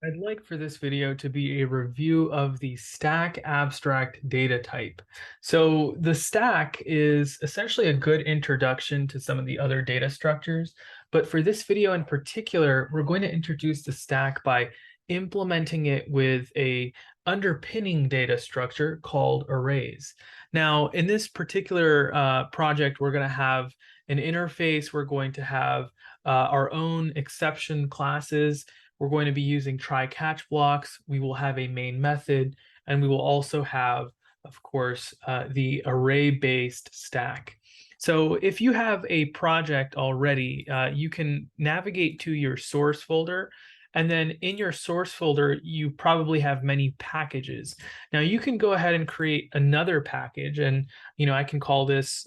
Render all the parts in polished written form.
I'd like for this video to be a review of the stack abstract data type. So the stack is essentially a good introduction to some of the other data structures, but for this video in particular, we're going to introduce the stack by implementing it with a underpinning data structure called arrays. Now, in this particular project, we're going to have an interface. We're going to have our own exception classes. We're going to be using try-catch blocks. We will have a main method, and we will also have, of course, the array-based stack. So if you have a project already, you can navigate to your source folder, and then in your source folder, you probably have many packages. Now you can go ahead and create another package, and I can call this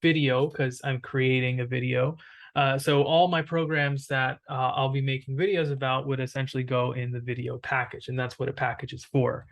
video because I'm creating a video. So all my programs that I'll be making videos about would essentially go in the video package, and that's what a package is for.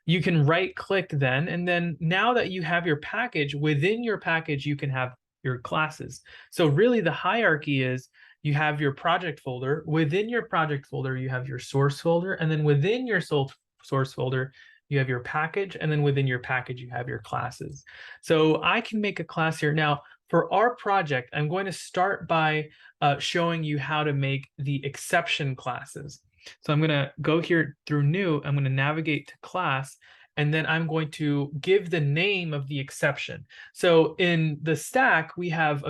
You can right click then, and then now that you have your package, within your package, you can have your classes. So really the hierarchy is you have your project folder. Within your project folder, you have your source folder, and then within your source folder, you have your package, and then within your package, you have your classes. So I can make a class here. Now, for our project, I'm going to start by showing you how to make the exception classes. So I'm going to go here through new, I'm going to navigate to class, and then I'm going to give the name of the exception. So in the stack, we have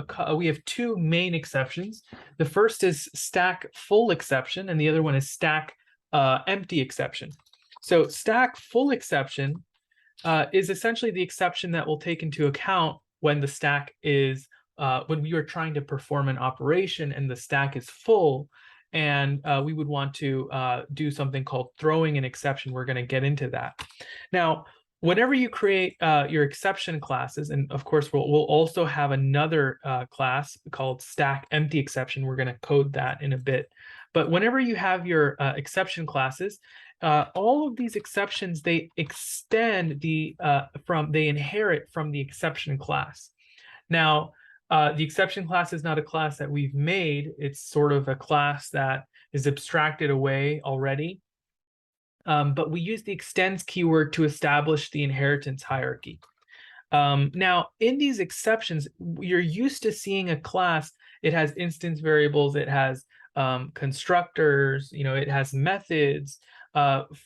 two main exceptions. The first is stack full exception, and the other one is stack empty exception. So stack full exception is essentially the exception that will take into account when the stack is when we are trying to perform an operation and the stack is full, and we would want to do something called throwing an exception. We're going to get into that. Now, whenever you create your exception classes, and of course we'll also have another class called stack empty exception. We're going to code that in a bit. But whenever you have your exception classes, all of these exceptions, they extend they inherit from the exception class. Now, the exception class is not a class that we've made. It's sort of a class that is abstracted away already. But we use the extends keyword to establish the inheritance hierarchy. Now, in these exceptions, you're used to seeing a class. It has instance variables. It has constructors. It has methods.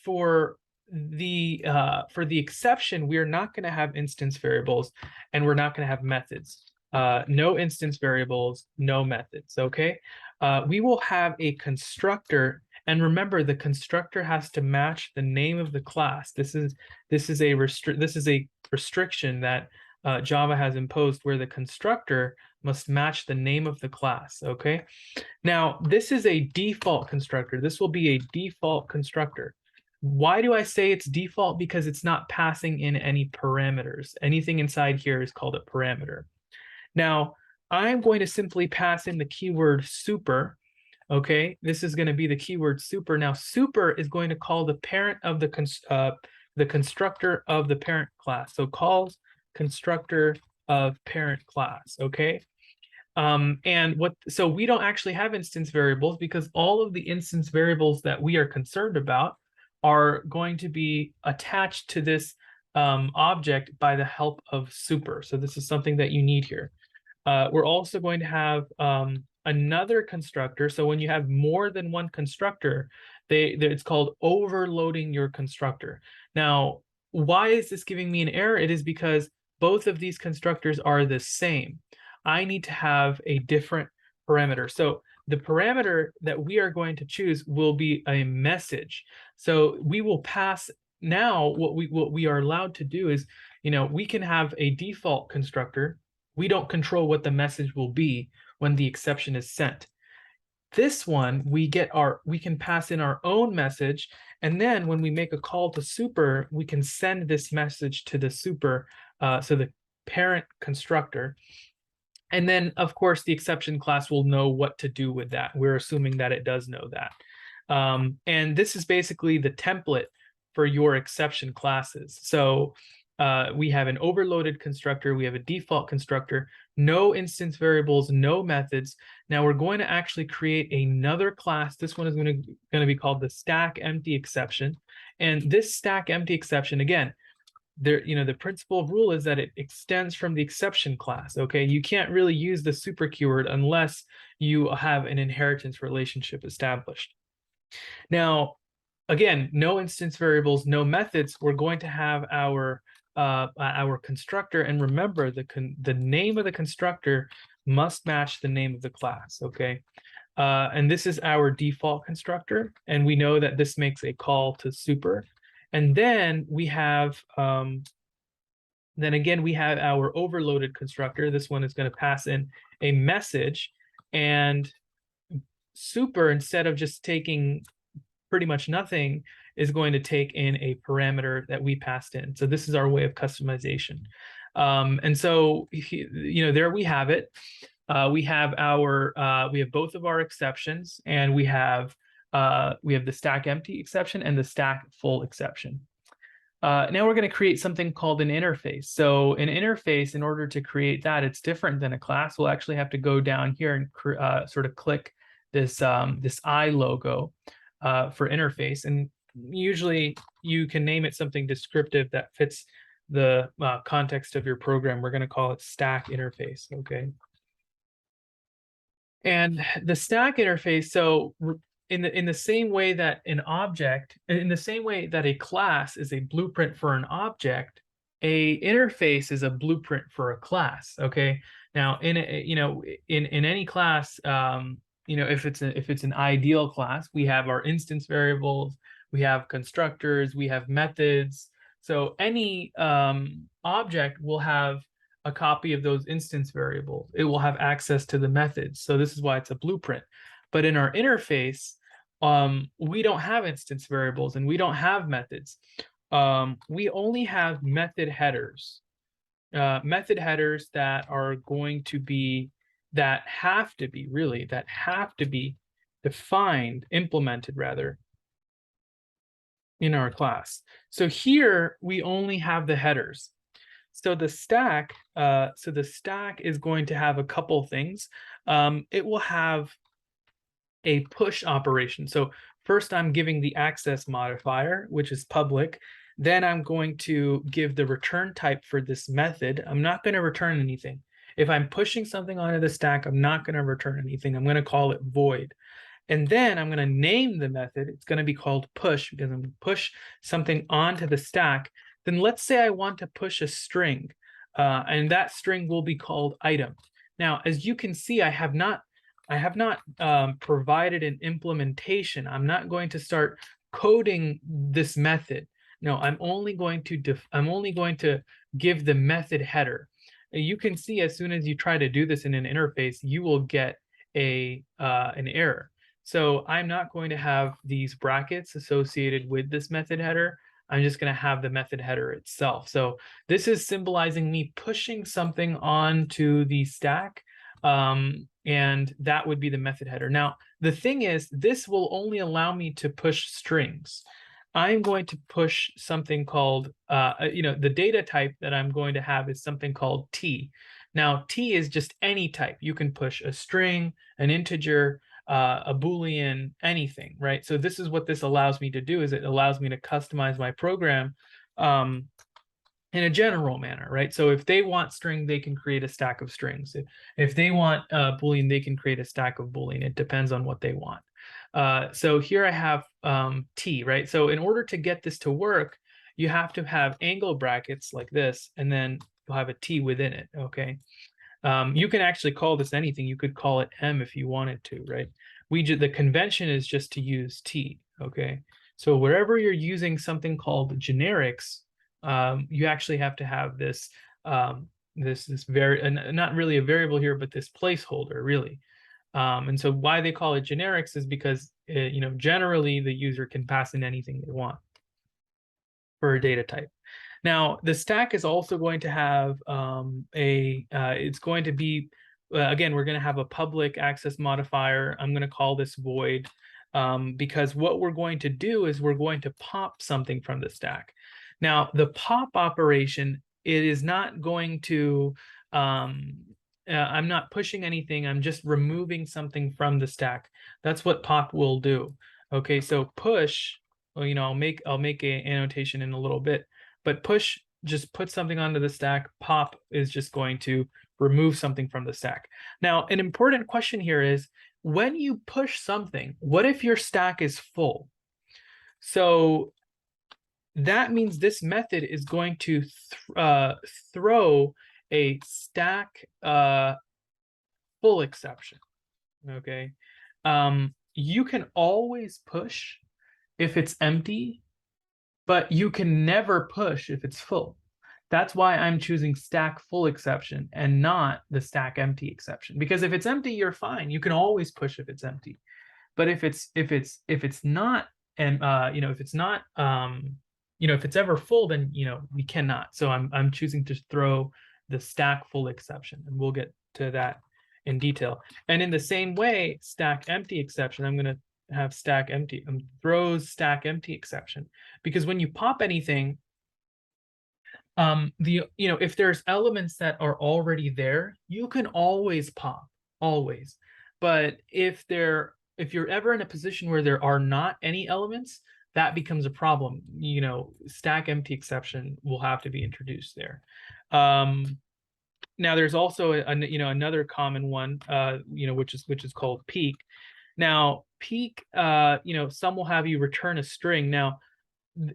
For the exception, we are not going to have instance variables, and we're not going to have methods. No instance variables, no methods. Okay, we will have a constructor, and remember, the constructor has to match the name of the class. This is a restriction that Java has imposed, where the constructor must match the name of the class. Okay, now this is a default constructor. This will be a default constructor. Why do I say it's default? Because it's not passing in any parameters. Anything inside here is called a parameter. Now, I'm going to simply pass in the keyword super. Okay, this is going to be the keyword super. Now, super is going to call the parent of the constructor of the parent class. So calls constructor of parent class. Okay. So we don't actually have instance variables, because all of the instance variables that we are concerned about are going to be attached to this object by the help of super. So this is something that you need here. We're also going to have another constructor. So when you have more than one constructor, it's called overloading your constructor. Now, why is this giving me an error? It is because both of these constructors are the same. I need to have a different parameter. So the parameter that we are going to choose will be a message. So we will pass. Now what we are allowed to do is, we can have a default constructor. We don't control what the message will be when the exception is sent. This one, we can pass in our own message, and then when we make a call to super, we can send this message to the super, so the parent constructor. And then, of course, the exception class will know what to do with that. We're assuming that it does know that. And this is basically the template for your exception classes. So we have an overloaded constructor, we have a default constructor, no instance variables, no methods. Now we're going to actually create another class. This one is going to be called the stack empty exception. And this stack empty exception, again, there, the principal rule is that it extends from the exception class. Okay, you can't really use the super keyword unless you have an inheritance relationship established. Now, again, no instance variables, no methods. We're going to have our constructor, and remember the name of the constructor must match the name of the class. Okay, and this is our default constructor, and we know that this makes a call to super. And then we have then again we have our overloaded constructor. This one is going to pass in a message, and super, instead of just taking pretty much nothing, is going to take in a parameter that we passed in. So this is our way of customization. And so, there we have it. We have both of our exceptions, and we have the stack empty exception and the stack full exception. Now we're going to create something called an interface. So an interface, in order to create that, it's different than a class. We'll actually have to go down here and sort of click this eye logo for interface, and usually you can name it something descriptive that fits the context of your program. We're going to call it stack interface. Okay. And the stack interface, so in the same way that a class is a blueprint for an object, a interface is a blueprint for a class. Okay. Now, in any class, if it's an ideal class, we have our instance variables, we have constructors, we have methods. So any object will have a copy of those instance variables. It will have access to the methods. So this is why it's a blueprint. But in our interface, we don't have instance variables and we don't have methods. We only have method headers. Method headers that are going to be, that have to be defined, implemented rather, in our class. So here we only have the headers. So the stack is going to have a couple things. It will have a push operation. So first I'm giving the access modifier, which is public. Then I'm going to give the return type for this method. I'm not going to return anything. If I'm pushing something onto the stack, I'm not going to return anything. I'm going to call it void. And then I'm going to name the method. It's going to be called push, because I'm going to push something onto the stack. Then let's say I want to push a string, and that string will be called item. Now, as you can see, I have not provided an implementation. I'm not going to start coding this method. No, I'm only going to give the method header. You can see as soon as you try to do this in an interface, you will get an error. So I'm not going to have these brackets associated with this method header. I'm just going to have the method header itself. So this is symbolizing me pushing something onto the stack, and that would be the method header. Now, the thing is, this will only allow me to push strings. I'm going to push something called, the data type that I'm going to have is something called T. Now, T is just any type. You can push a string, an integer, a Boolean, anything, right? So this is what this allows me to do, is it allows me to customize my program in a general manner, right? So if they want string, they can create a stack of strings. If they want Boolean, they can create a stack of Boolean. It depends on what they want. So here I have T, right? So in order to get this to work, you have to have angle brackets like this, and then you'll have a T within it, okay? You can actually call this anything. You could call it M if you wanted to, right? The convention is just to use T, okay? So wherever you're using something called generics, you actually have to have this not really a variable here, but this placeholder, really. And so why they call it generics is because generally the user can pass in anything they want for a data type. Now, the stack is also going to have it's going to be, again, we're going to have a public access modifier. I'm going to call this void, because what we're going to do is we're going to pop something from the stack. Now, the pop operation, it is not going to, I'm not pushing anything, I'm just removing something from the stack. That's what pop will do. Okay, so push, well, I'll make a annotation in a little bit, but push just put something onto the stack. Pop is just going to remove something from the stack. Now, an important question here is, when you push something, what if your stack is full? So that means this method is going to throw a stack full exception. Okay. You can always push if it's empty, but you can never push if it's full. That's why I'm choosing stack full exception and not the stack empty exception. Because if it's empty, you're fine. You can always push if it's empty. But if it's not, and if it's not, if it's ever full, then we cannot. So I'm choosing to throw the stack full exception, and we'll get to that in detail. And in the same way, stack empty exception, I'm going to have stack empty, throws stack empty exception, because when you pop anything, if there's elements that are already there, you can always pop, always. But if you're ever in a position where there are not any elements, that becomes a problem. Stack empty exception will have to be introduced there. Now there's also another common one, which is called peak. Now peak, some will have you return a string. Now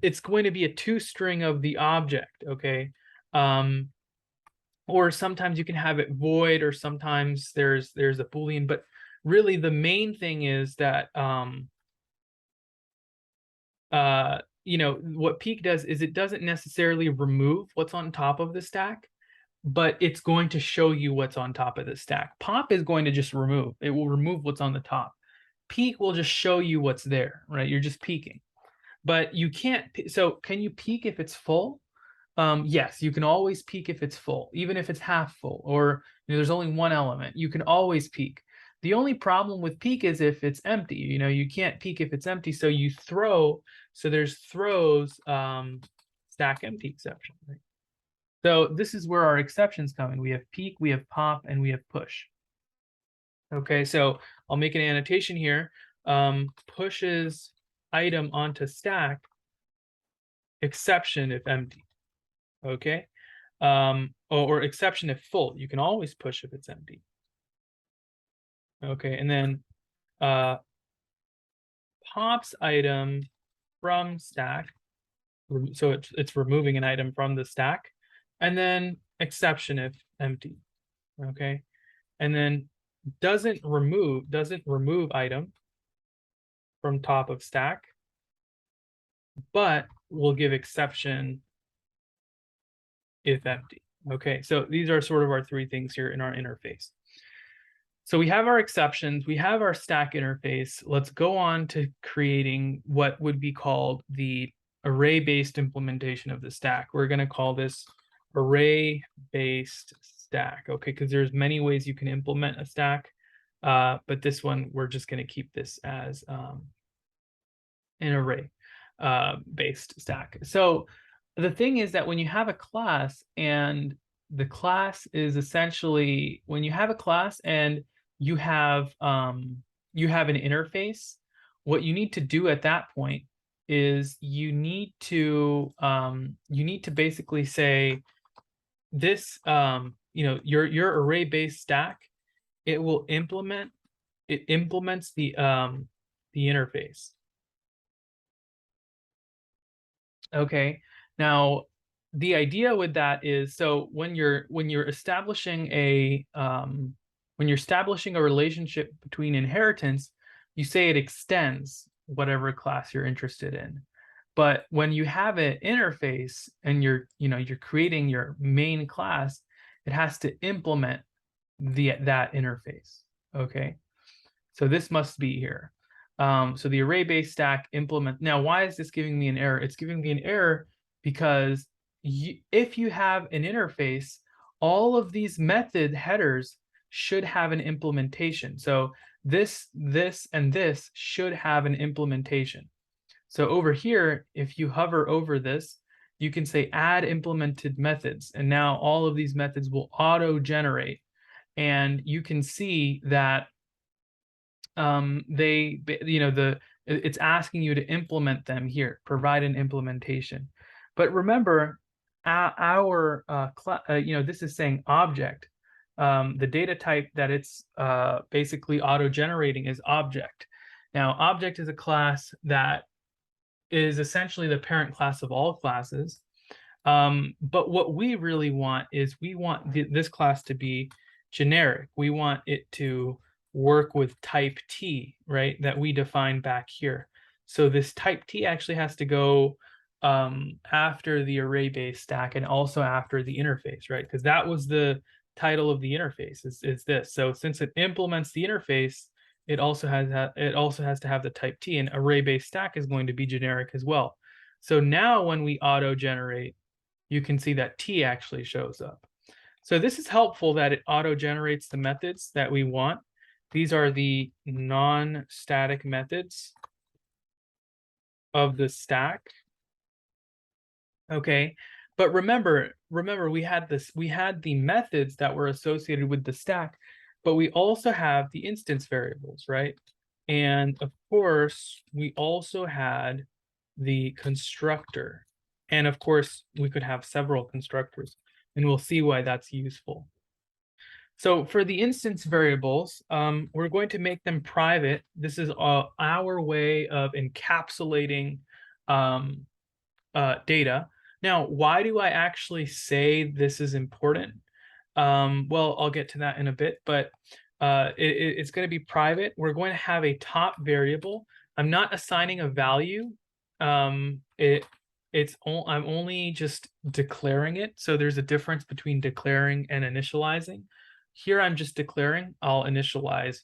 it's going to be a toString of the object, okay? Or sometimes you can have it void, or sometimes there's a Boolean, but really the main thing is that what peak does is it doesn't necessarily remove what's on top of the stack, but it's going to show you what's on top of the stack. Pop is going to just remove. It will remove what's on the top. Peak will just show you what's there, right? You're just peeking. But you can't, so can you peek if it's full? Yes, you can always peek if it's full, even if it's half full, or there's only one element, you can always peek. The only problem with peek is if it's empty. You can't peek if it's empty, so you throw, so there's throws stack empty exception, right? So this is where our exceptions come in. We have peek, we have pop, and we have push. Okay, so I'll make an annotation here. Pushes item onto stack, exception if empty. Okay, or exception if full. You can always push if it's empty. Okay, and then pops item from stack, so it's removing an item from the stack, and then exception if empty. Okay, and then doesn't remove item from top of stack, but will give exception if empty. Okay, so these are sort of our three things here in our interface. So we have our exceptions, we have our stack interface. Let's go on to creating what would be called the array-based implementation of the stack. We're going to call this array-based stack, okay, because there's many ways you can implement a stack, but this one, we're just going to keep this as an array based stack. So the thing is that when you have a class, and the class is essentially, when you have a class and you have an interface, what you need to do at that point is you need to basically say this, your array-based stack, it implements the interface. Okay, now the idea with that is, so when you're establishing a relationship between inheritance, you say it extends whatever class you're interested in. But when you have an interface and you're creating your main class, it has to implement that interface. Okay, so this must be here. So the array-based stack implement. Now, why is this giving me an error? It's giving me an error because if you have an interface, all of these method headers should have an implementation. So this, and this should have an implementation. So over here, if you hover over this, you can say add implemented methods, and now all of these methods will auto-generate. And you can see that it's asking you to implement them here, provide an implementation. But remember, our this is saying object. The data type that it's basically auto-generating is object. Now, object is a class that is essentially the parent class of all classes. But what we really want is we want this class to be generic. We want it to work with type T, right, that we define back here. So this type T actually has to go after the array-based stack and also after the interface, right? Because that was the title of the interface is this. So since it implements the interface, it also has to have the type T, and array-based stack is going to be generic as well. So now when we auto-generate, you can see that T actually shows up. So this is helpful that it auto-generates the methods that we want. These are the non-static methods of the stack. Okay, but remember we had the methods that were associated with the stack, but we also have the instance variables, right? And of course, we also had the constructor. And of course, we could have several constructors, and we'll see why that's useful. So for the instance variables, we're going to make them private. This is our way of encapsulating data. Now, why do I actually say this is important? Well, I'll get to that in a bit, but it's going to be private. We're going to have a top variable. I'm not assigning a value. I'm only just declaring it. So there's a difference between declaring and initializing. Here I'm just declaring. I'll initialize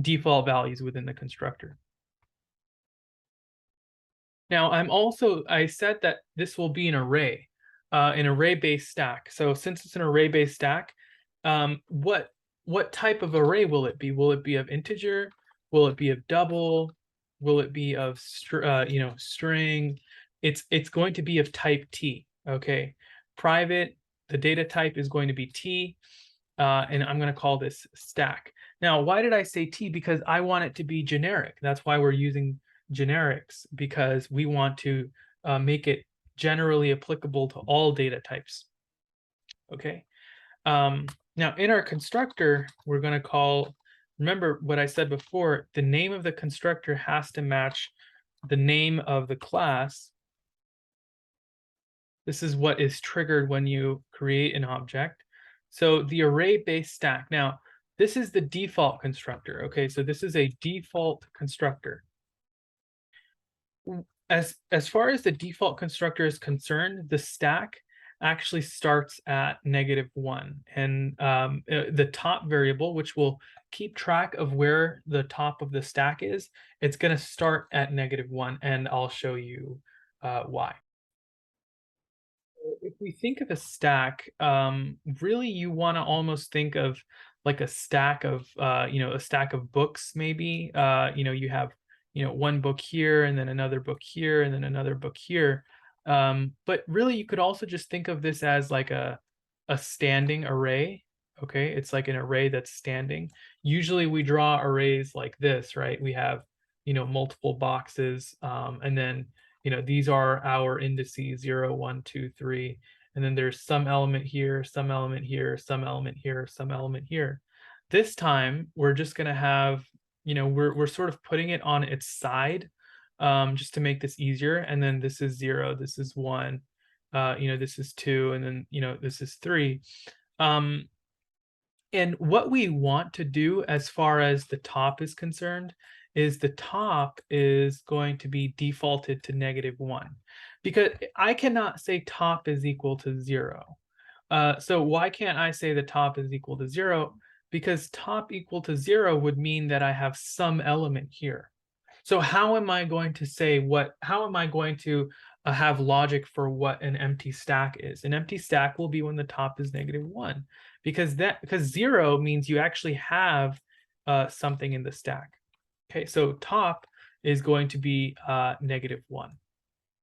default values within the constructor. Now I said that this will be an array-based stack. So since it's an array-based stack, what type of array will it be? Will it be of integer? Will it be of double? Will it be of string? It's going to be of type T. Okay, private. The data type is going to be T, and I'm going to call this stack. Now, why did I say T? Because I want it to be generic. That's why we're using generics, because we want to make it generally applicable to all data types. Okay. Now in our constructor, we're going to call, remember what I said before, the name of the constructor has to match the name of the class. This is what is triggered when you create an object. So the array-based stack. Now, this is the default constructor. Okay, so this is a default constructor. As far as the default constructor is concerned, the stack actually starts at -1, and the top variable, which will keep track of where the top of the stack is, it's going to start at -1, and I'll show you why. If we think of a stack, really you want to almost think of like a stack of a stack of books, maybe. You have one book here, and then another book here, and then another book here. But really you could also just think of this as like a standing array. Okay, it's like an array that's standing. Usually we draw arrays like this, right? We have multiple boxes, and then these are our indices 0, 1, 2, 3, and then there's some element here, some element here, some element here, some element here. This time we're just going to have, we're sort of putting it on its side, just to make this easier. And then this is 0, this is 1, this is 2, and then this is 3. And what we want to do as far as the top is concerned is the top is going to be defaulted to -1, because I cannot say top is equal to 0. So why can't I say the top is equal to 0? Because top equal to 0 would mean that I have some element here. So how am I going to say how am I going to have logic for what an empty stack is? An empty stack will be when the top is -1, because 0 means you actually have something in the stack. Okay, so top is going to be -1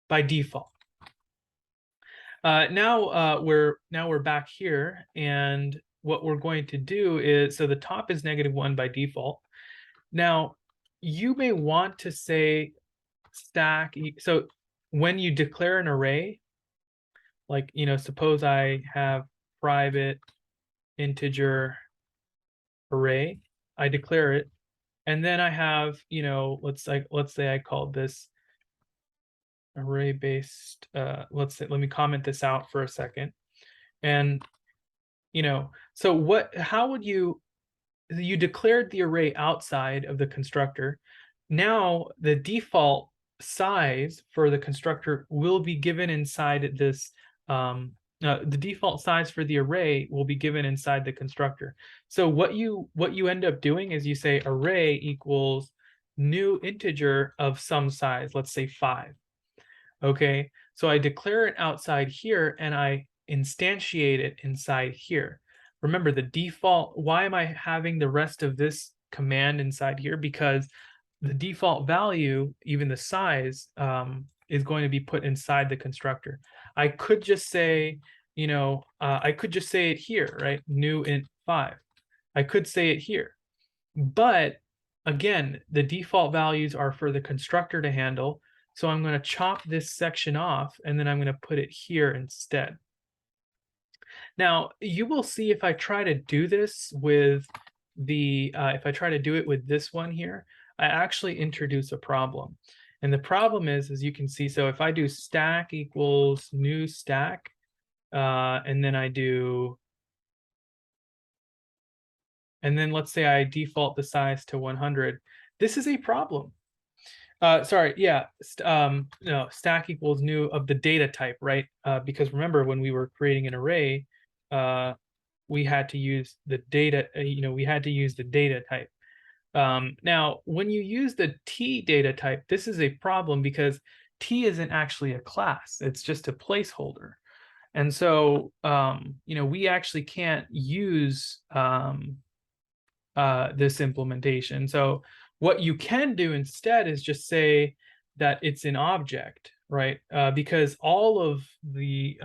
by default. Now we're back here, and what we're going to do is, so the top is -1 by default. Now, you may want to say stack. So when you declare an array, like, suppose I have private integer array, I declare it, and then I have, let's say I called this array based. Let me comment this out for a second, and so how would you declared the array outside of the constructor. Now the default size for the constructor will be given inside this. The default size for the array will be given inside the constructor. So what you end up doing is you say array equals new integer of some size, let's say 5. Okay, so I declare it outside here and I instantiate it inside here. Remember the default, why am I having the rest of this command inside here? Because the default value, even the size, is going to be put inside the constructor. I could just say, I could just say it here, right? New int 5. I could say it here. But again, the default values are for the constructor to handle. So I'm going to chop this section off, and then I'm going to put it here instead. Now, you will see if I try to do this with if I try to do it with this one here, I actually introduce a problem. And the problem is, as you can see, so if I do stack equals new stack, and then let's say I default the size to 100, this is a problem. Sorry, yeah, no, stack equals new of the data type, right? Because remember, when we were creating an array, we had to use the data, we had to use the data type. Now, when you use the T data type, this is a problem because T isn't actually a class, it's just a placeholder. And so, we actually can't use this implementation. So what you can do instead is just say that it's an object, right? Because all of the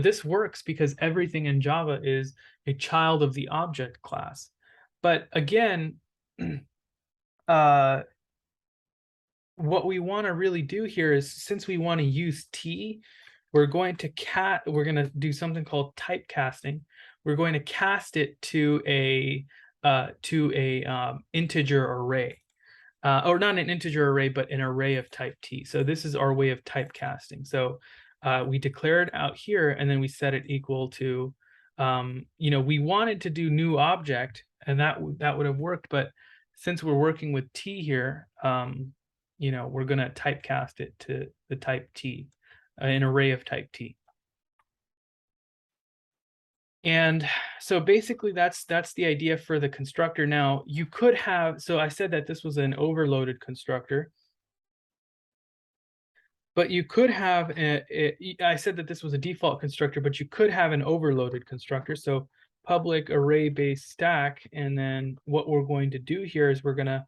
this works because everything in Java is a child of the object class. But again, what we want to really do here is, since we want to use T, we're going to do something called typecasting. We're going to cast it to a integer array, or not an integer array, but an array of type T. So this is our way of typecasting. So we declare it out here, and then we set it equal to, we wanted to do new object, and that would have worked. But since we're working with T here, we're going to typecast it to the type T, an array of type T. And so basically that's the idea for the constructor. Now you could have, so I said that this was an overloaded constructor, but you could have, I said that this was a default constructor, but you could have an overloaded constructor. So public array base stack, and then what we're going to do here is we're going to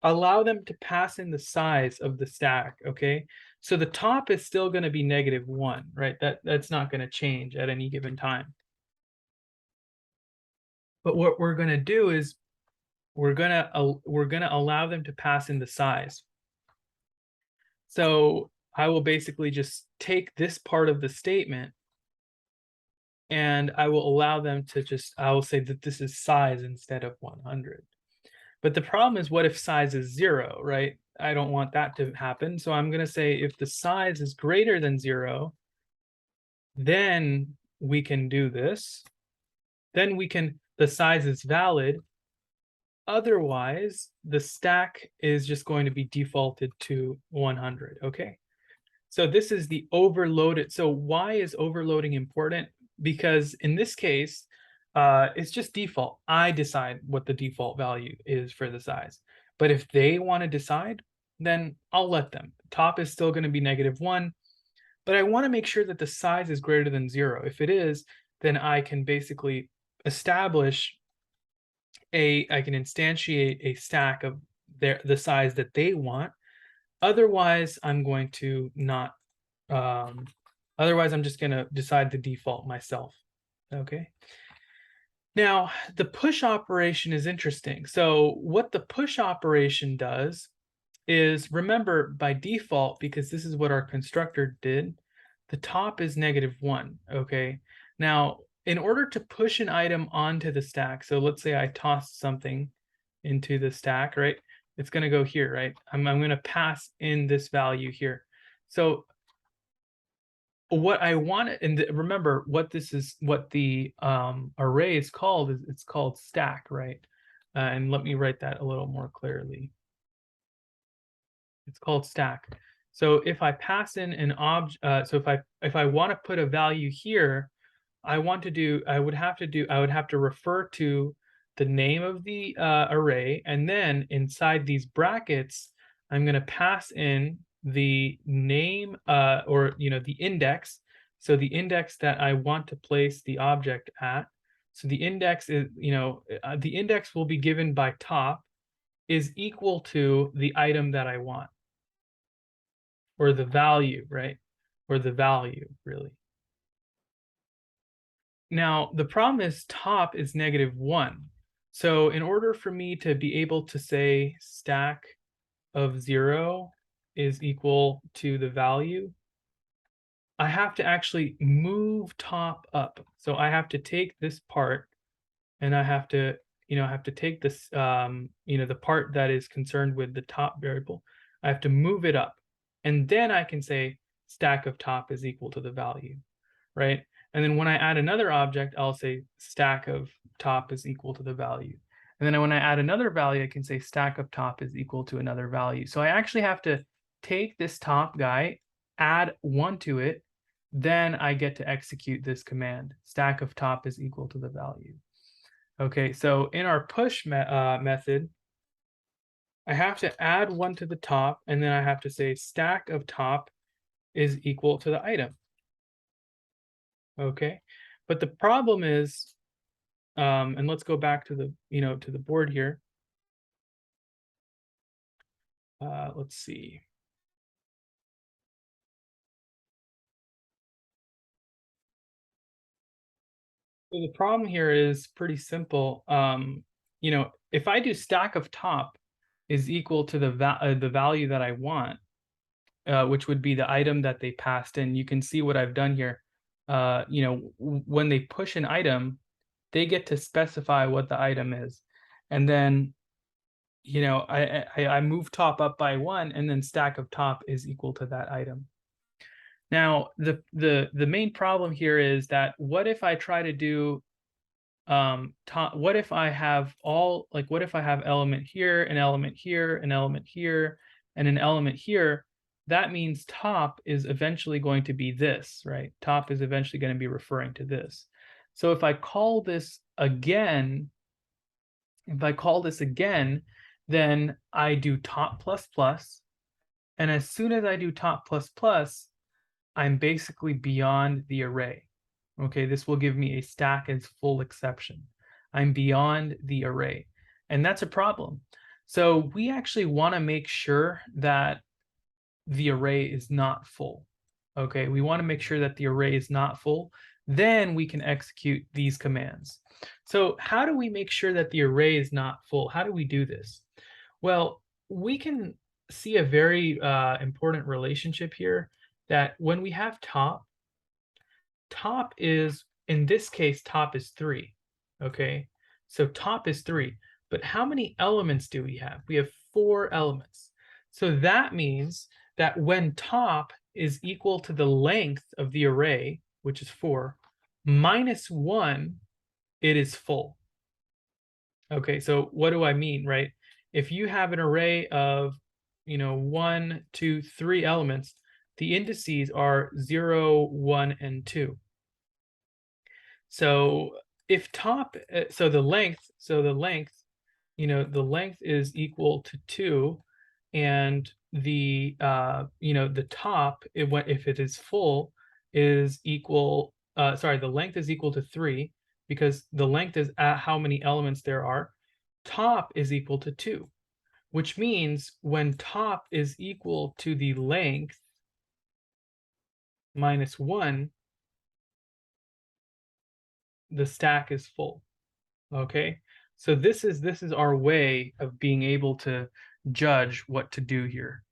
allow them to pass in the size of the stack. Okay, so the top is still going to be -1, right? That's not going to change at any given time. But what we're going to do is we're going to allow them to pass in the size. So I will basically just take this part of the statement, and I will allow them to I will say that this is size instead of 100. But the problem is, what if size is 0, right? I don't want that to happen. So I'm going to say if the size is greater than 0, then we can do this. Then the size is valid. Otherwise, the stack is just going to be defaulted to 100, okay? So this is the overloaded. So why is overloading important? Because in this case, it's just default. I decide what the default value is for the size. But if they want to decide, then I'll let them. Top is still going to be -1, but I want to make sure that the size is greater than 0. If it is, then I can basically establish I can instantiate a stack of the size that they want. Otherwise, I'm going to not Otherwise, I'm just going to decide the default myself. Okay. Now, the push operation is interesting. So what the push operation does is, remember, by default, because this is what our constructor did, the top is -1, okay? Now, in order to push an item onto the stack, so let's say I toss something into the stack, right? It's going to go here, right? I'm going to pass in this value here. So what I want, and remember what this is, what the array is called, is it's called stack, right? And let me write that a little more clearly. It's called stack. So if I pass in an object, so if I want to put a value here, I would have to refer to the name of the array, and then inside these brackets, I'm going to pass in the name, or the index. So the index that I want to place the object at. So the index is, the index will be given by top is equal to the item that I want, or the value, right? Or the value, really. Now, the problem is top is -1. So in order for me to be able to say stack of 0 is equal to the value, I have to actually move top up. So I have to take this part, and I have to, take this, the part that is concerned with the top variable. I have to move it up, and then I can say stack of top is equal to the value, right? And then when I add another object, I'll say stack of top is equal to the value. And then when I add another value, I can say stack of top is equal to another value. So I actually have to take this top guy, add 1 to it, then I get to execute this command, stack of top is equal to the value. Okay, so in our push method, I have to add 1 to the top, and then I have to say stack of top is equal to the item. Okay, but the problem is, and let's go back to the, to the board here. Let's see. So the problem here is pretty simple. If I do stack of top is equal to the value that I want, which would be the item that they passed in. You can see what I've done here. When they push an item, they get to specify what the item is, and then I move top up by 1, and then stack of top is equal to that item. Now the main problem here is that, what if I try to do what if I have what if I have element here, an element here, an element here, and an element here? That means top is eventually going to be this, right? Top is eventually going to be referring to this. So if I call this again, then I do top plus plus, and as soon as I do top plus plus, I'm basically beyond the array. Okay, this will give me a stack as full exception. I'm beyond the array, and that's a problem. So we actually want to make sure that the array is not full. Okay, we want to make sure that the array is not full. Then we can execute these commands. So how do we make sure that the array is not full? How do we do this? Well, we can see a very important relationship here, that when we have top is, in this case, top is 3. Okay, so top is 3. But how many elements do we have? We have 4 elements. So that means that when top is equal to the length of the array, which is 4, minus 1, it is full. Okay, so what do I mean, right? If you have an array of, 1, 2, 3 elements, the indices are 0, 1, and 2. So if top, so the length, the length is equal to 2, and the the top, if it is full, is equal, the length is equal to 3, because the length is at how many elements there are. Top is equal to 2, which means when top is equal to the length, minus 1, the stack is full. Okay, so this is our way of being able to judge what to do here.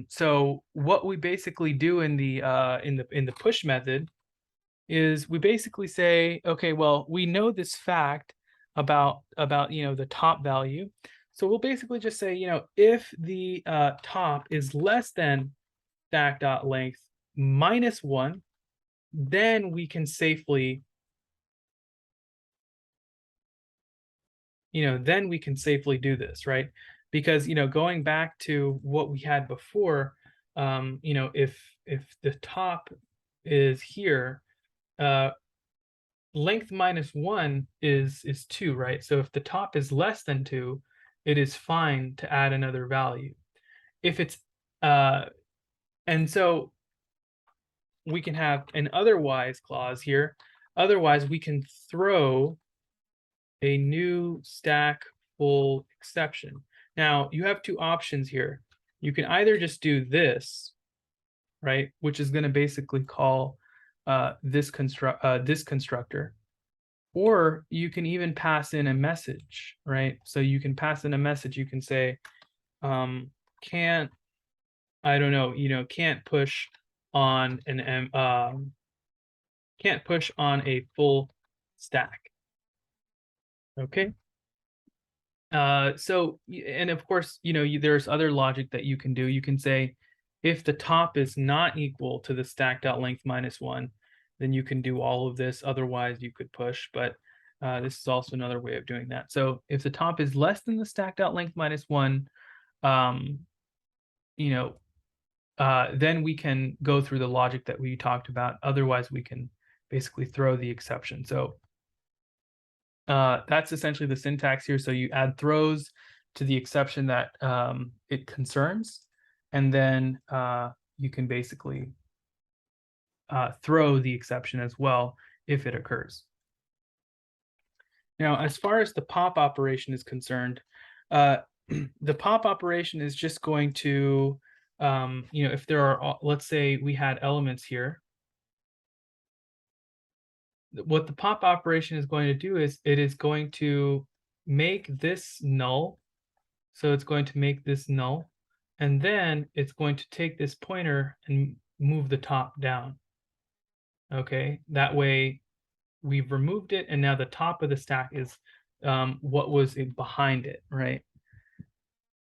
So what we basically do in the push method is we basically say, okay, well, we know this fact about the top value, so we'll basically just say, if the top is less than stack.length minus 1, then we can safely do this, right? Because going back to what we had before, if the top is here, uh, length minus 1 is 2, right? So if the top is less than 2, it is fine to add another value. If it's uh, and so we can have an otherwise clause here. Otherwise, we can throw a new stack full exception. Now, you have two options here. You can either just do this, right, which is going to basically call this constructor, or you can even pass in a message, right? So you can pass in a message. You can say, can't, I don't know, can't push on can't push on a full stack. Okay. And of course, there's other logic that you can do. You can say, if the top is not equal to the stack.length minus 1, then you can do all of this. Otherwise, you could push, but this is also another way of doing that. So if the top is less than the stack.length minus 1, um, then we can go through the logic that we talked about. Otherwise, we can basically throw the exception. So that's essentially the syntax here. So you add throws to the exception that it concerns, and then you can basically throw the exception as well if it occurs. Now, as far as the pop operation is concerned, the pop operation is just going to, if there are, let's say we had elements here, what the pop operation is going to do is it is going to make this null. So it's going to make this null, and then it's going to take this pointer and move the top down. Okay, that way we've removed it, and now the top of the stack is what was behind it, right?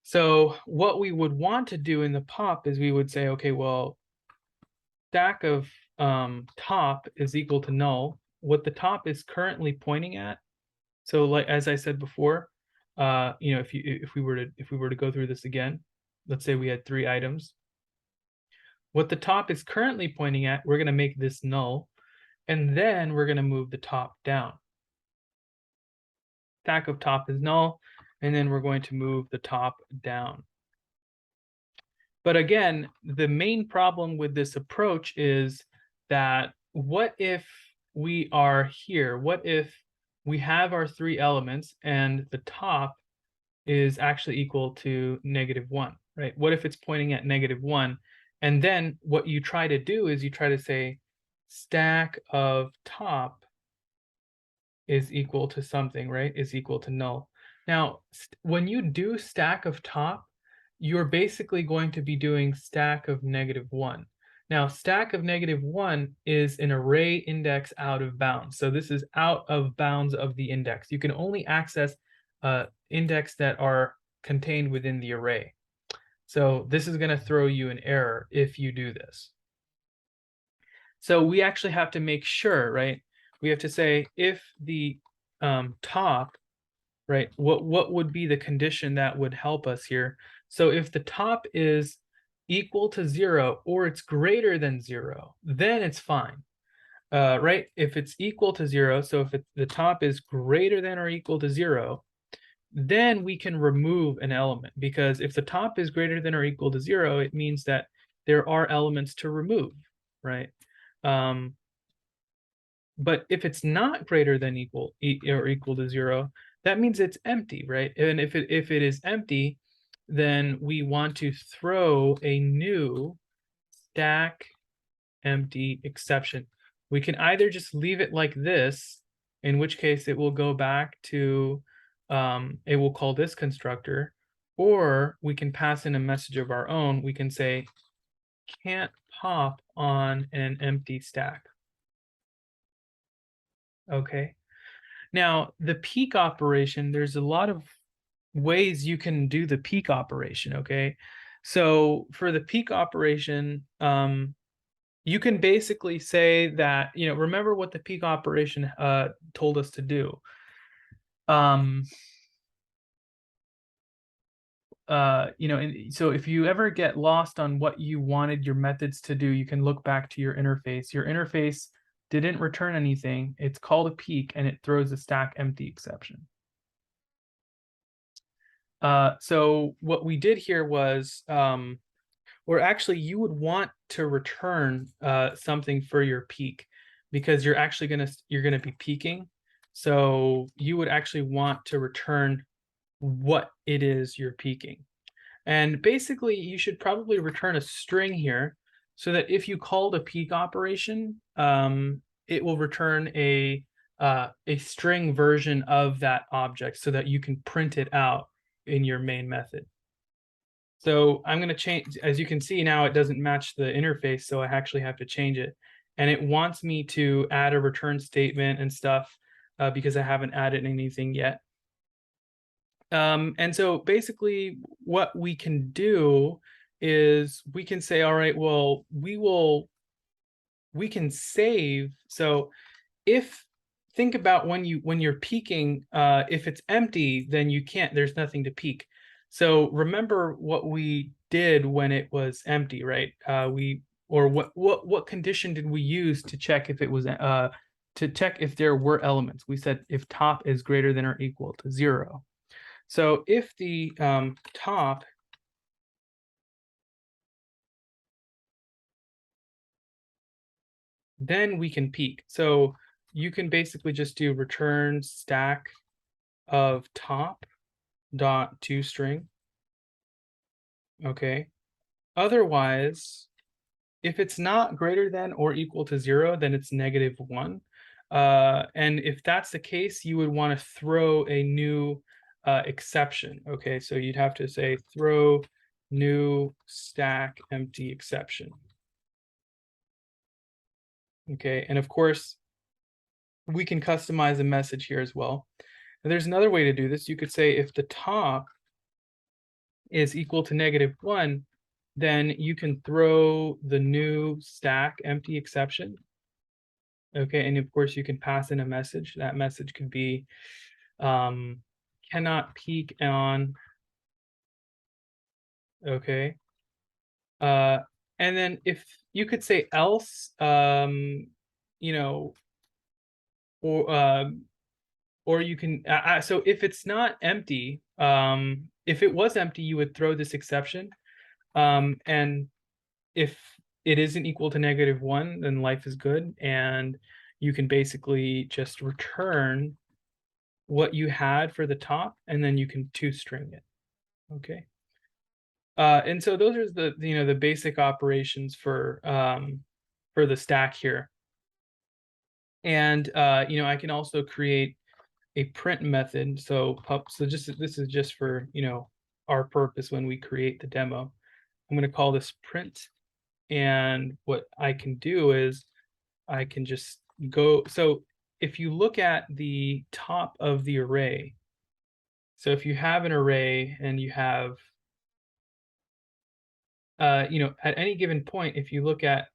So what we would want to do in the pop is we would say, okay, well, stack of top is equal to null. What the top is currently pointing at, so like as I said before, if we were to go through this again, let's say we had 3 items. What the top is currently pointing at, we're going to make this null, and then we're going to move the top down. Stack of top is null, and then we're going to move the top down. But again, the main problem with this approach is that what if we are here? What if we have our 3 elements and the top is actually equal to -1, right? What if it's pointing at -1? And then what you try to do is you try to say stack of top is equal to something, right? Is equal to null. Now, when you do stack of top, you're basically going to be doing stack of -1. Now, stack of -1 is an array index out of bounds. So this is out of bounds of the index. You can only access index that are contained within the array. So this is going to throw you an error if you do this. So we actually have to make sure, right? We have to say if the top, right, what would be the condition that would help us here? So if the top is equal to 0 or it's greater than 0, then it's fine. Right? If it's equal to 0, so if the top is greater than or equal to 0, then we can remove an element, because if the top is greater than or equal to 0, it means that there are elements to remove, right? But if it's not greater than or equal to 0, that means it's empty, right? And if it is empty, then we want to throw a new stack empty exception. We can either just leave it like this, in which case it will go back to, it will call this constructor, or we can pass in a message of our own. We can say, can't pop on an empty stack. Okay. Now, the peek operation, there's a lot of ways you can do the peek operation, okay? So for the peek operation, you can basically say that, remember what the peek operation told us to do. And so if you ever get lost on what you wanted your methods to do, you can look back to your interface. Your interface didn't return anything. It's called a peek, and it throws a stack empty exception. So what we did here was, or actually you would want to return something for your peek, because you're gonna be peeking. So you would actually want to return what it is you're peeking. And basically you should probably return a string here, so that if you called a peek operation, it will return a string version of that object so that you can print it out in your main method. So I'm going to change, as you can see now, it doesn't match the interface, so I actually have to change it. And it wants me to add a return statement and stuff because I haven't added anything yet. And so basically what we can do is we can say, all right, well, we can save. So if think about when you're peeking, if it's empty, then you can't, there's nothing to peek. So remember what we did when it was empty, right? What condition did we use to check if it was to check if there were elements? We said if top is greater than or equal to 0. So if the top then we can peek. So you can basically just do return stack of top dot toString. Okay. Otherwise, if it's not greater than or equal to 0, then it's -1. And if that's the case, you would want to throw a new exception. Okay, so you'd have to say throw new stack empty exception. Okay, and of course, we can customize a message here as well. And there's another way to do this. You could say if the top is equal to -1, then you can throw the new stack empty exception. Okay, and of course you can pass in a message. That message could be cannot peek on. Okay. And then if you could say else, you know, or you can so if it's not empty, if it was empty, you would throw this exception. And if it isn't equal to -1, then life is good, and you can basically just return what you had for the top, and then you can toString it. Okay. And so those are the basic operations for the stack here. And I can also create a print method. So this is just for our purpose when we create the demo. I'm going to call this print, and what I can do is I can just go. So if you look at the top of the array, so if you have an array and you have at any given point, if you look at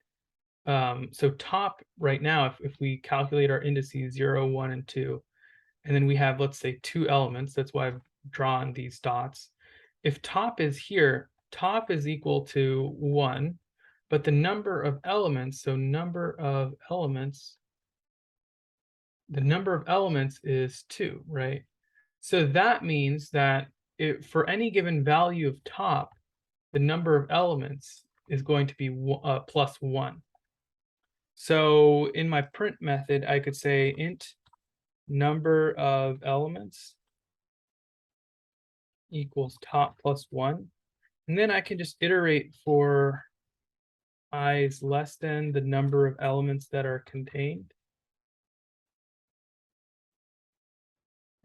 so top right now, if we calculate our indices 0, 1, and 2, and then we have, let's say, 2 elements, that's why I've drawn these dots. If top is here, top is equal to 1, but the number of elements, so the number of elements is 2, right? So that means that for any given value of top, the number of elements is going to be +1. So in my print method, I could say int number of elements equals top +1. And then I can just iterate for I is less than the number of elements that are contained.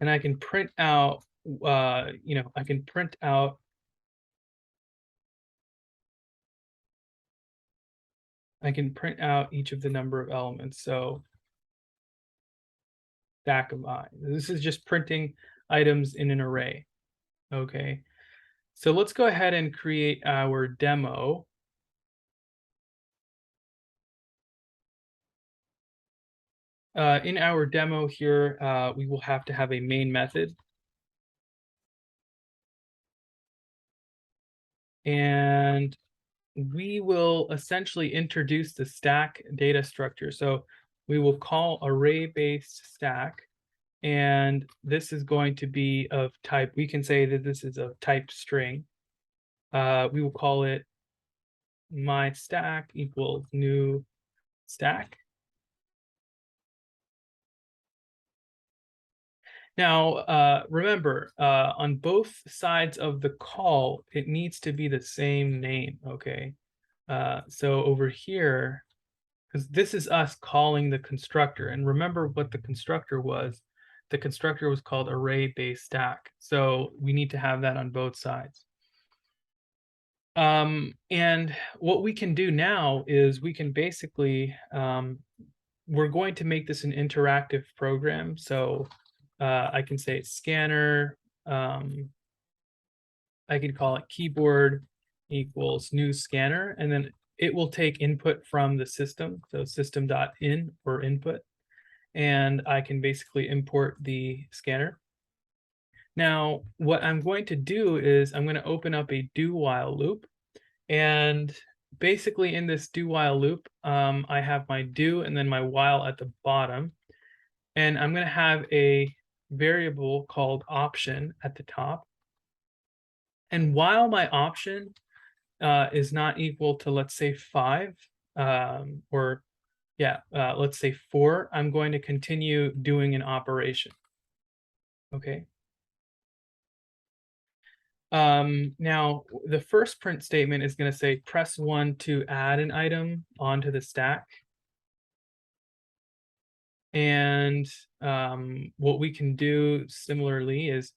And I can print out, I can print out each of the number of elements. So stack of I. This is just printing items in an array. Okay. So let's go ahead and create our demo. In our demo here, we will have to have a main method. And we will essentially introduce the stack data structure. So we will call array-based stack, and this is going to be of type, we can say that this is of type string. We will call it my stack equals new stack. Now, remember, on both sides of the call, it needs to be the same name, okay? So over here, because this is us calling the constructor, and remember what the constructor was. The constructor was called array-based stack. So we need to have that on both sides. And what we can do now is we can basically, we're going to make this an interactive program. So I can say scanner, I can call it keyboard equals new scanner, and then it will take input from the system. So system.in or input, and I can basically import the scanner. Now, what I'm going to do is I'm going to open up a do while loop. And basically in this do while loop, I have my do and then my while at the bottom. And I'm going to have a variable called option at the top. And while my option is not equal to, let's say, 5, let's say 4, I'm going to continue doing an operation. Okay. Now, the first print statement is going to say press 1 to add an item onto the stack. And what we can do similarly is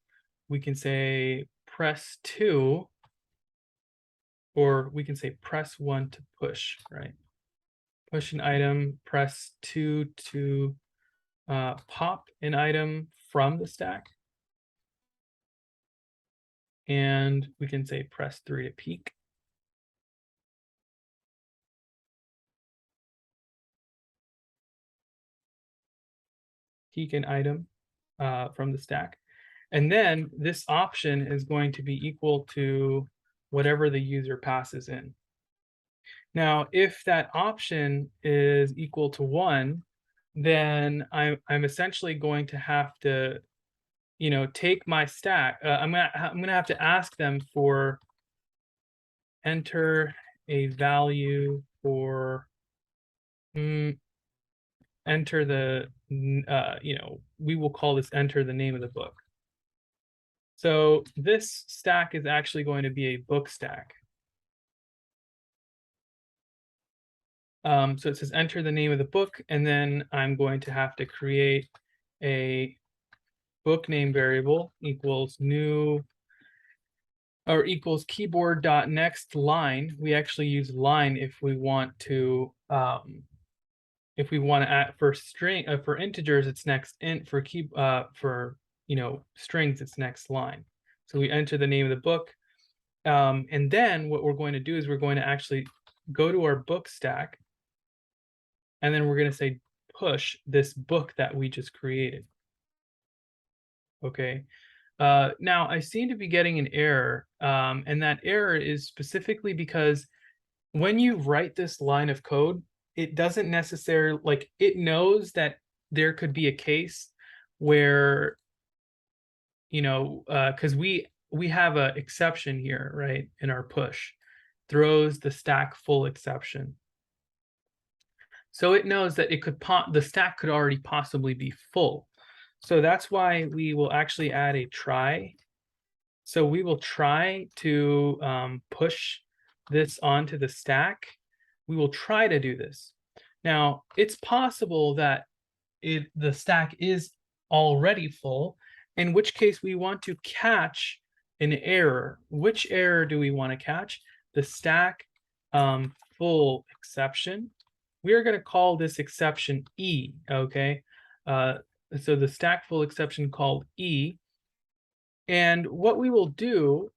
we can say press 2, or we can say press 1 to push, right? Push an item, press 2 to pop an item from the stack. And we can say press 3 to peek. Peek an item from the stack. And then this option is going to be equal to whatever the user passes in. Now, if that option is equal to 1, then I'm essentially going to have to, take my stack. I'm gonna have to ask them for enter a value for enter the we will call this enter the name of the book. So this stack is actually going to be a book stack. So it says enter the name of the book, and then I'm going to have to create a book name variable equals new or equals keyboard.next line. We actually use line if we want to add for string for integers, it's next int, for strings, it's next line. So we enter the name of the book, and then what we're going to do is we're going to actually go to our book stack, and then we're going to say push this book that we just created. Okay. Now I seem to be getting an error, and that error is specifically because when you write this line of code, it doesn't necessarily, like, it knows that there could be a case where, because we have a exception here, right, in our push, throws the stack full exception. So it knows that the stack could already possibly be full. So that's why we will actually add a try. So we will try to push this onto the stack, We will try to do this. Now, it's possible that the stack is already full, in which case we want to catch an error. Which error do we want to catch? The stack full exception. We are going to call this exception E, okay? So the stack full exception called E. And what we will do,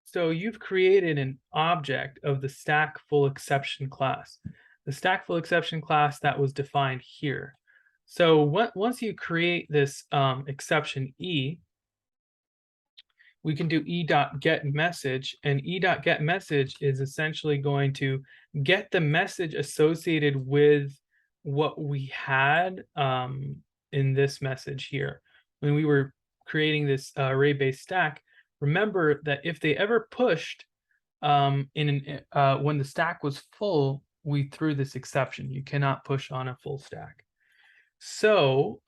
so you've created an object of the stack full exception class. The stack full exception class that was defined here. So once you create this exception E, we can do e.getMessage, and e.getMessage is essentially going to get the message associated with what we had in this message here. When we were creating this array-based stack, remember that if they ever pushed when the stack was full, we threw this exception. You cannot push on a full stack. So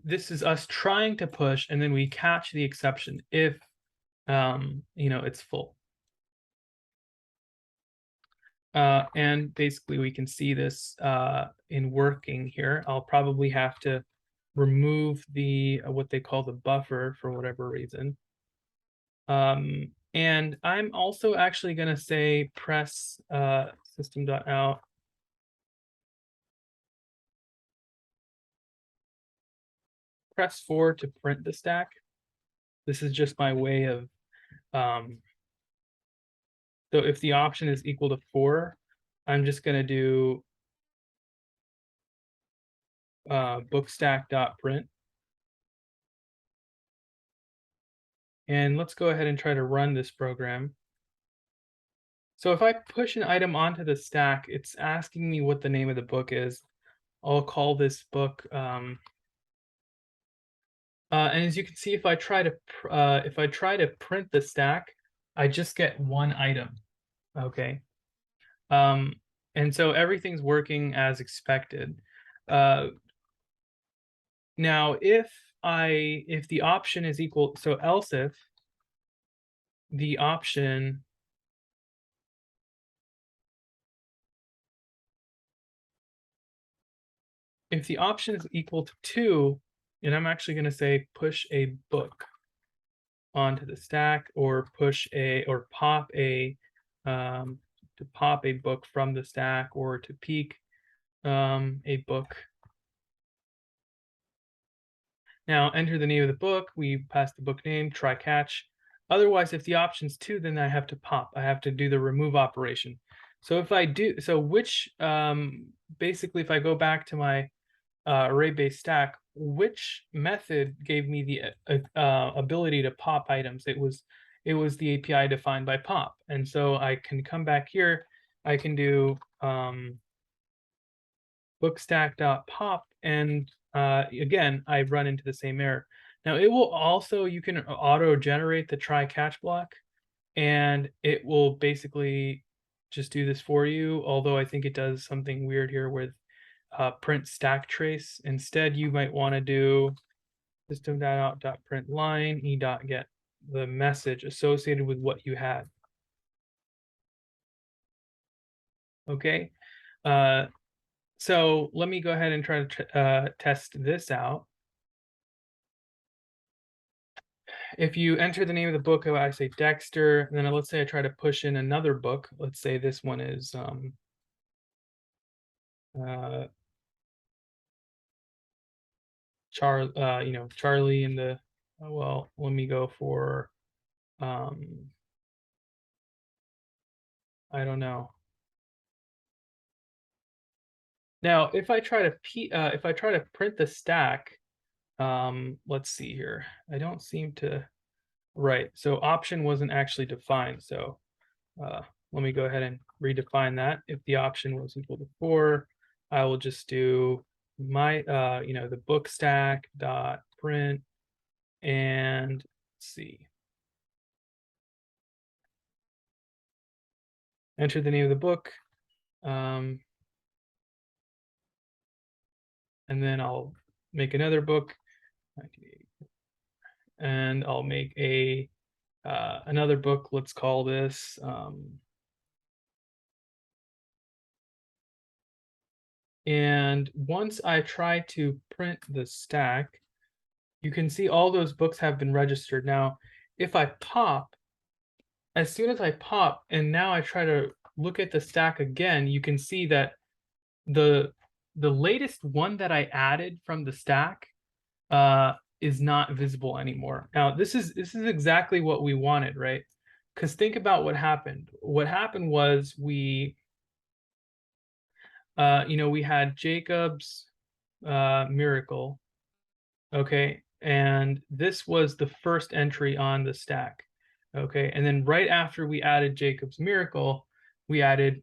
this is us trying to push, and then we catch the exception if it's full. And basically we can see this in working here. I'll probably have to remove the what they call the buffer for whatever reason. And I'm also actually going to say press system.out. Press 4 to print the stack. This is just my way of so if the option is equal to 4, I'm just going to do bookstack.print. And let's go ahead and try to run this program. So if I push an item onto the stack, it's asking me what the name of the book is. I'll call this book. And as you can see, if I try to print the stack, I just get one item. Okay. And so everything's working as expected. Now, if the option is equal, so else if the option is equal to 2, and I'm actually going to say push a book onto the stack, or pop a book from the stack, or to peek a book. Now enter the name of the book. We pass the book name, try catch. Otherwise, if the option's 2, then I have to pop. I have to do the remove operation. So if I do, basically if I go back to my array-based stack, which method gave me the ability to pop items? It was the API defined by pop. And so I can come back here, I can do bookstack.pop, and again, I run into the same error. Now it will also, you can auto generate the try catch block, and it will basically just do this for you, although I think it does something weird here with print stack trace. Instead, you might want to do system.out.print line e.get the message associated with what you had. Okay. So let me go ahead and try to test this out. If you enter the name of the book, I say Dexter, and then let's say I try to push in another book. Let's say this one is Charlie in the, well, let me go for I don't know. Now, if I try to print the stack, let's see here. I don't seem to, right. So option wasn't actually defined. So let me go ahead and redefine that. If the option was equal to 4, I will just do my, the book stack dot print, and let's see. Enter the name of the book. And then I'll make another book, and I'll make another book. Let's call this And once I try to print the stack, you can see all those books have been registered. Now, if I pop, as soon as I pop, and now I try to look at the stack again, you can see that the the latest one that I added from the stack uh, is not visible anymore. Now, this is exactly what we wanted, right? Because think about what happened. What happened was we had Jacob's miracle, okay, and this was the first entry on the stack, okay, and then right after we added Jacob's miracle, we added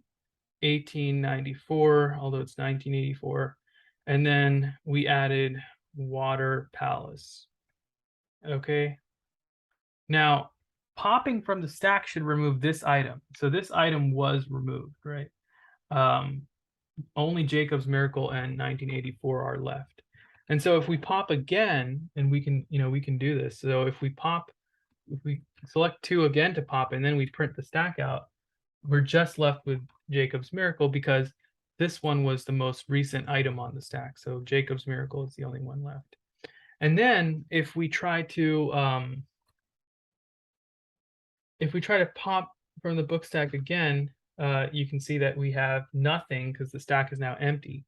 1894, although it's 1984, and then we added Water Palace, okay. Now, popping from the stack should remove this item. So this item was removed, right? Um, only Jacob's Miracle and 1984 are left. And so if we pop again, and we can do this. So if we select 2 again to pop, and then we print the stack out, we're just left with Jacob's Miracle because this one was the most recent item on the stack. So Jacob's Miracle is the only one left. And then if we try to pop from the book stack again, you can see that we have nothing because the stack is now empty.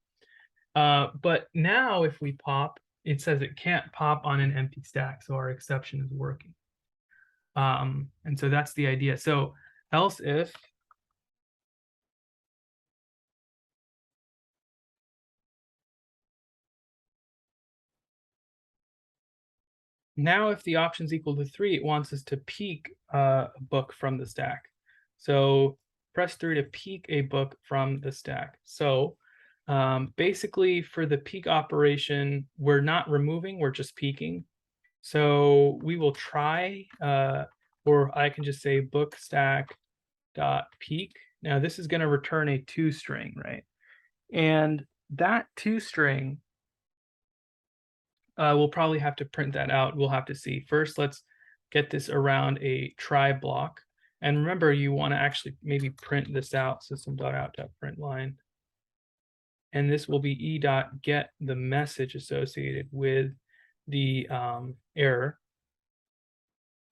But now if we pop, it says it can't pop on an empty stack, so our exception is working. And so that's the idea. So else if now if the option's equal to 3, it wants us to peek a book from the stack. So press 3 to peek a book from the stack. So basically for the peek operation, we're not removing, we're just peeking. So we will try, or I can just say book stack dot peek. Now this is going to return a 2 string, right? And that 2 string, we'll probably have to print that out. We'll have to see. First, let's get this around a try block. And remember, you want to actually maybe print this out, system.out.println. And this will be e.get the message associated with the error.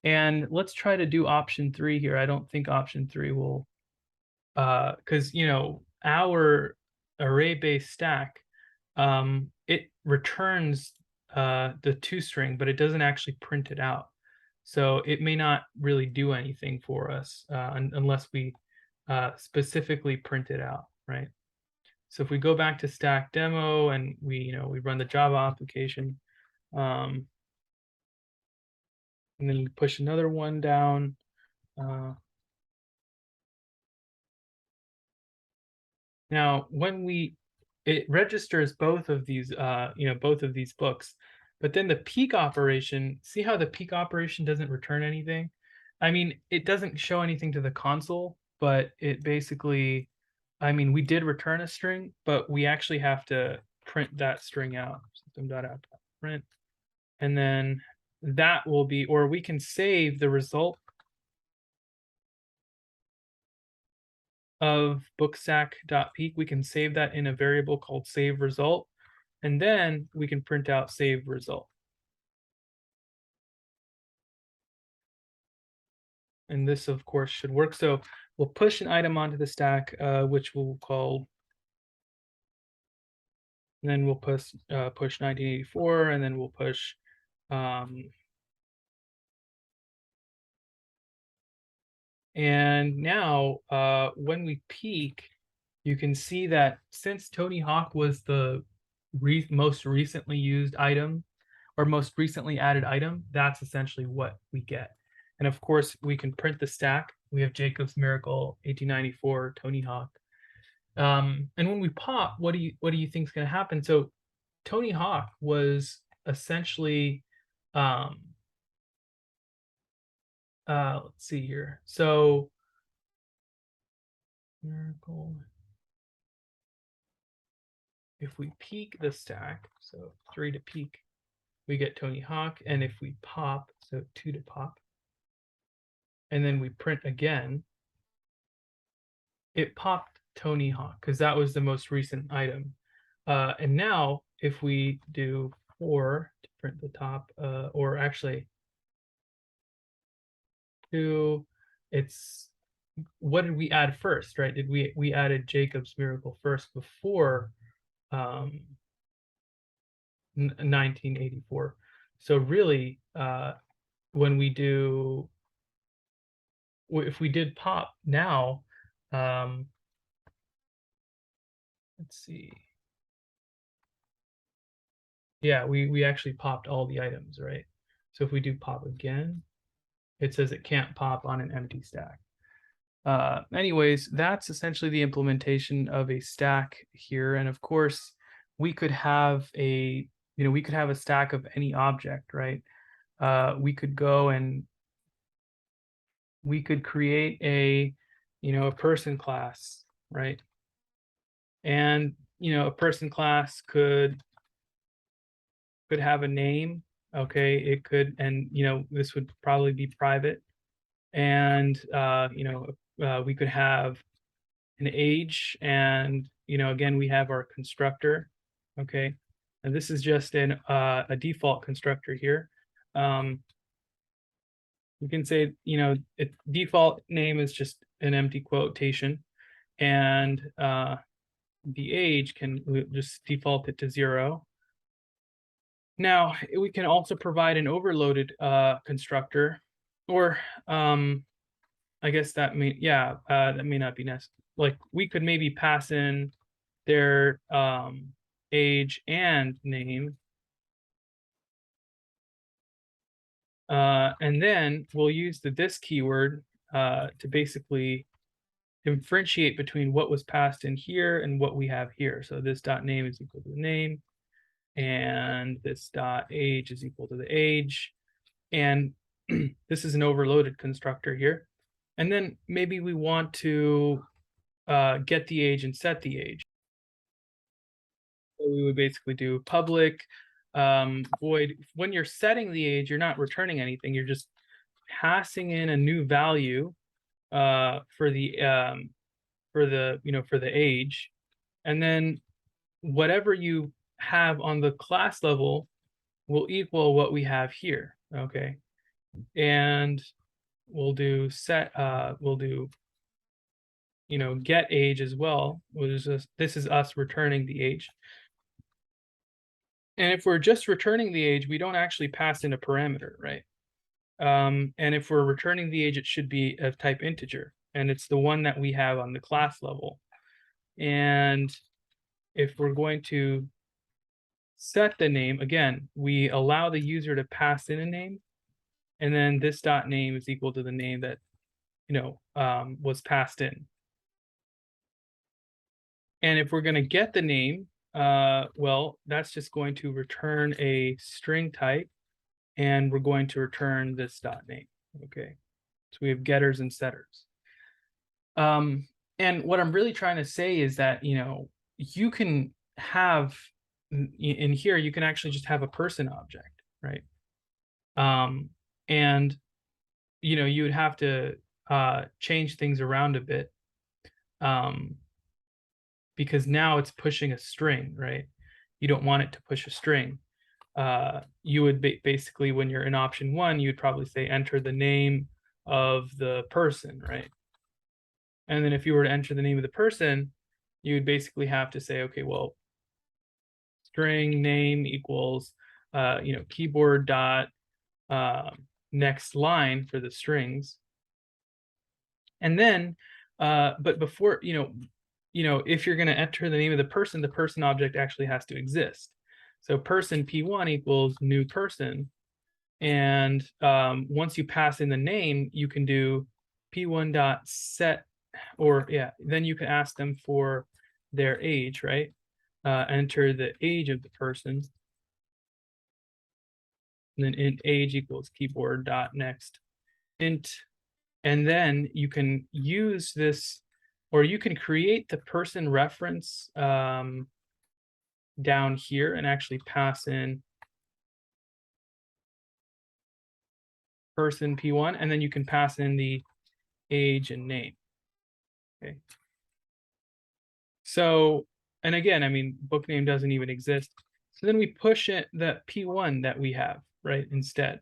And let's try to do option 3 here. I don't think option 3 will, because our array-based stack, it returns the 2 string, but it doesn't actually print it out. So it may not really do anything for us unless we specifically print it out, right? So if we go back to stack demo and we run the Java application, and then we push another one down. Now, when it registers both of these, both of these books, but then the peek operation, see how the peek operation doesn't return anything? I mean, it doesn't show anything to the console, but it basically, I mean, we did return a string, but we actually have to print that string out, system.out.print, and then that will be, or we can save the result of bookstack.peek. We can save that in a variable called save result, and then we can print out save result. And this, of course, should work. So we'll push an item onto the stack, which we'll call, and then we'll push 1984, and then we'll push and now when we peek, you can see that since Tony Hawk was the most recently used item, or most recently added item, that's essentially what we get. And of course, we can print the stack. We have Jacob's Miracle, 1894, Tony Hawk. And when we pop, what do you think is going to happen? So Tony Hawk was essentially, let's see here. So Miracle. If we peek the stack, so 3 to peek, we get Tony Hawk. And if we pop, so 2 to pop, and then we print again, it popped Tony Hawk because that was the most recent item. And now if we do for to print the top, or actually to, it's, what did we add first, right? Did we added Jacob's miracle first before 1984. So really, when we do, if we did pop now, um, let's see. Yeah, we actually popped all the items, right? So if we do pop again, it says it can't pop on an empty stack. Anyways, that's essentially the implementation of a stack here. And of course, we could have a, we could have a stack of any object, right? We could go and we could create a, a person class, right? And, a person class could have a name. Okay, it could, and this would probably be private. And we could have an age, and again we have our constructor. Okay, and this is just a default constructor here. You can say default name is just an empty quotation, and the age can just default it to 0. Now we can also provide an overloaded constructor, or I guess that may, yeah, that may not be necessary. Like we could maybe pass in their age and name, and then we'll use the this keyword to basically differentiate between what was passed in here and what we have here. So this dot name is equal to the name, and this dot age is equal to the age, and this is an overloaded constructor here. And then maybe we want to get the age and set the age. So we would basically do public void. When you're setting the age, you're not returning anything. You're just passing in a new value for the for the age, and then whatever you have on the class level will equal what we have here. Okay, and we'll do set. We'll do get age as well. This is us returning the age. And if we're just returning the age, we don't actually pass in a parameter, right? And if we're returning the age, it should be of type integer, and it's the one that we have on the class level. And if we're going to set the name, again, we allow the user to pass in a name, and then this dot name is equal to the name that was passed in. And if we're going to get the name, well, that's just going to return a string type, and we're going to return this dot name. Okay, so we have getters and setters. And what I'm really trying to say is that you can have in here, you can actually just have a person object, right? And you would have to change things around a bit, because now it's pushing a string, right? You don't want it to push a string. You would basically, when you're in option 1, you'd probably say enter the name of the person, right? And then if you were to enter the name of the person, you would basically have to say, okay, well, string name equals keyboard dot next line for the strings. And then but before if you're going to enter the name of the person object actually has to exist. So person p1 equals new person, and once you pass in the name, you can do p1 dot set, or then you can ask them for their age, right? Enter the age of the person, and then int age equals keyboard dot next int, and then you can use this, or you can create the person reference down here and actually pass in person p1, and then you can pass in the age and name. Okay, so and again, I mean, book name doesn't even exist. So then we push it the P1 that we have, right, instead.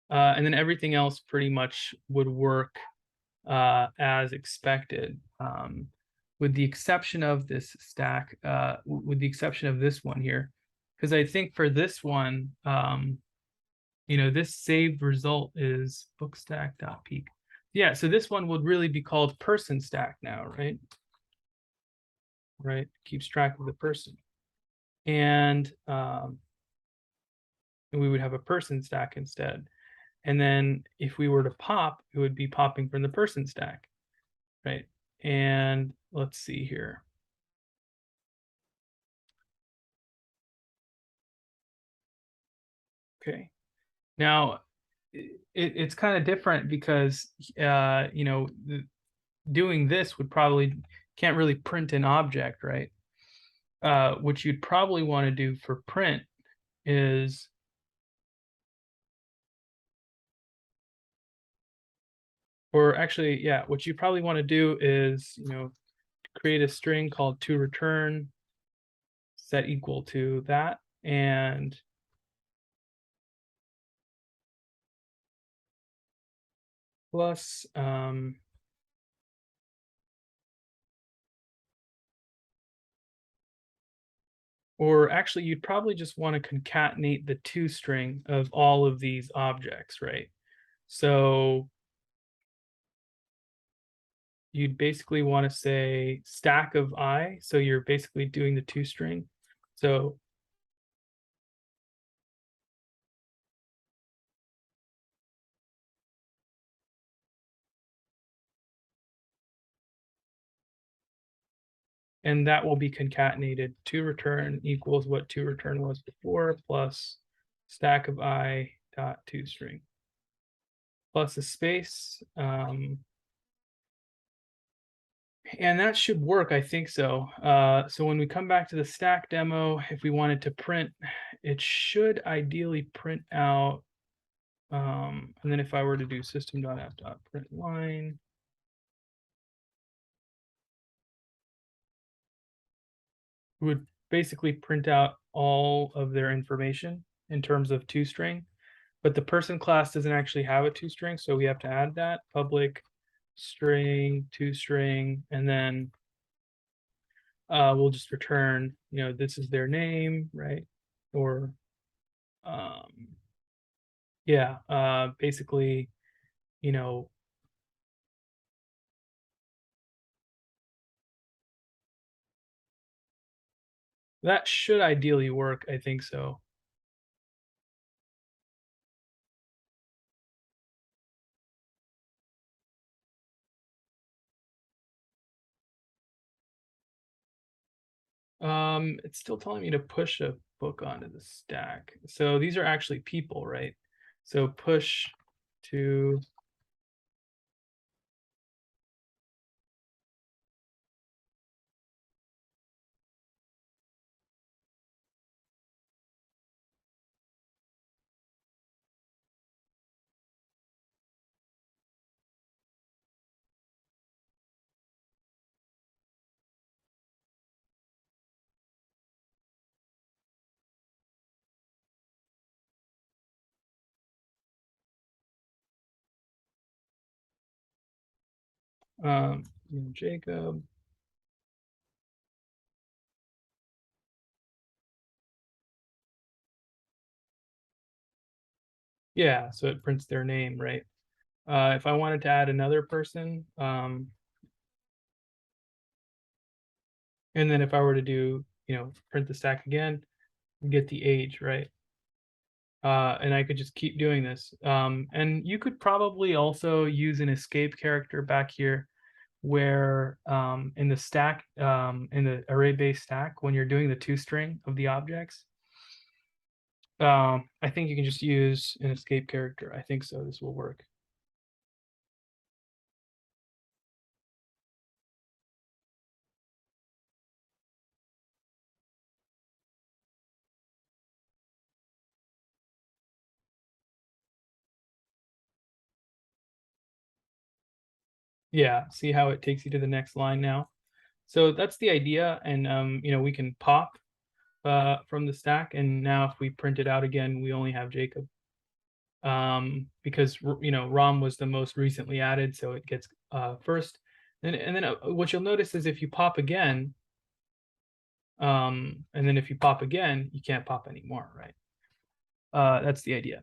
And then everything else pretty much would work as expected, with the exception of this stack, with the exception of this one here, because I think for this one, this saved result is bookstack.peak. Yeah, so this one would really be called person stack now, right? Right, keeps track of the person, and we would have a person stack instead. And then if we were to pop, it would be popping from the person stack, right? And let's see here. Okay. Now, it's kind of different because, doing this would probably can't really print an object, right? What you'd probably want to do for print is, or actually, yeah, what you probably want to do is, create a string called to return set equal to that, and plus, or actually, you'd probably just want to concatenate the to string of all of these objects, right? So you'd basically want to say stack of I. So you're basically doing the to string. So and that will be concatenated to return equals what to return was before plus stack of I dot to string plus a space. And that should work, I think so. So when we come back to the stack demo, if we wanted to print, it should ideally print out. And then if I were to do system.f.print line, it would basically print out all of their information in terms of toString, but the person class doesn't actually have a toString, so we have to add that public string toString, and then we'll just return, this is their name, right? Or yeah, basically, you know, that should ideally work. I think so. It's still telling me to push a book onto the stack. So these are actually people, right? So push to um, Jacob. Yeah, so it prints their name, right? If I wanted to add another person, and then if I were to do, print the stack again, get the age, right? And I could just keep doing this. And you could probably also use an escape character back here where in the stack, in the array-based stack, when you're doing the toString of the objects, I think you can just use an escape character. I think so. This will work. Yeah, see how it takes you to the next line now? So that's the idea, and we can pop from the stack, and now if we print it out again, we only have Jacob, because Rom was the most recently added, so it gets first. And then what you'll notice is if you pop again, and then if you pop again, you can't pop anymore, right? That's the idea.